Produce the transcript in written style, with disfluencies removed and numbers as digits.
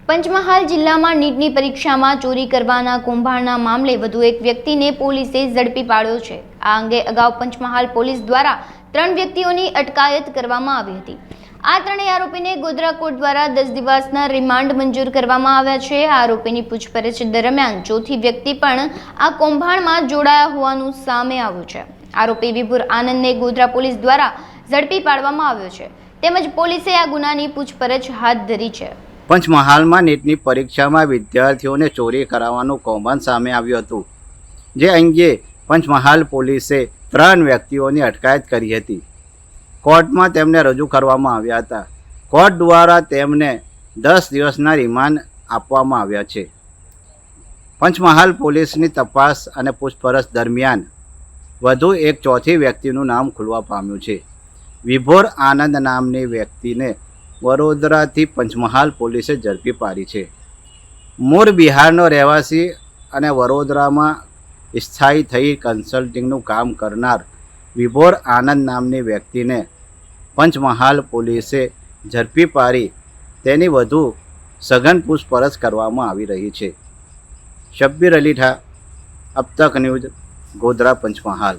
પંચમહાલ જિલ્લામાં નીટની પરીક્ષામાં ચોરી કરવાના કૌભાંડના મામલે વધુ એક વ્યક્તિને પોલીસે ઝડપી પાડ્યો છે। આ અંગે અગાઉ પંચમહાલ પોલીસ દ્વારા 3 વ્યક્તિઓની અટકાયત કરવામાં આવી હતી। આ ત્રણેય આરોપીને ગોધરા કોર્ટ દ્વારા 10 દિવસના રિમાન્ડ મંજૂર કરવામાં આવ્યા છે। આરોપીની પૂછપરછ દરમિયાન ચોથી વ્યક્તિ પણ આ કૌભાંડમાં જોડાયા હોવાનું સામે આવ્યું છે। આરોપી વિભુર આનંદને ગોધરા પોલીસ દ્વારા ઝડપી પાડવામાં આવ્યો છે, તેમજ પોલીસે આ ગુનાની પૂછપરછ હાથ ધરી છે। પંચમહાલમાં નીટની પરીક્ષામાં વિદ્યાર્થીઓને ચોરી કરાવવાનું કૌભાંડ સામે આવ્યું હતું, જે અંગે પંચમહાલ પોલીસે 3 વ્યક્તિઓની અટકાયત કરી હતી। કોર્ટમાં તેમને રજૂ કરવામાં આવ્યા હતા। કોર્ટ દ્વારા તેમને 10 દિવસના રિમાન્ડ આપવામાં આવ્યા છે। પંચમહાલ પોલીસની તપાસ અને પૂછપરછ દરમિયાન વધુ એક ચોથી વ્યક્તિનું નામ ખુલવા પામ્યું છે। વિભોર આનંદ નામની વ્યક્તિને વડોદરાથી પંચમહાલ પોલીસે ઝડપી પાડી છે। મૂળ બિહારનો રહેવાસી અને વડોદરામાં સ્થાયી થઈ કન્સલ્ટિંગનું કામ કરનાર વિભોર આનંદ નામની વ્યક્તિને પંચમહાલ પોલીસે ઝડપી પાડી તેની વધુ સઘન પૂછપરછ કરવામાં આવી રહી છે। શબ્બીર અલી ઠા, અબ તક ન્યૂઝ, ગોધરા, પંચમહાલ।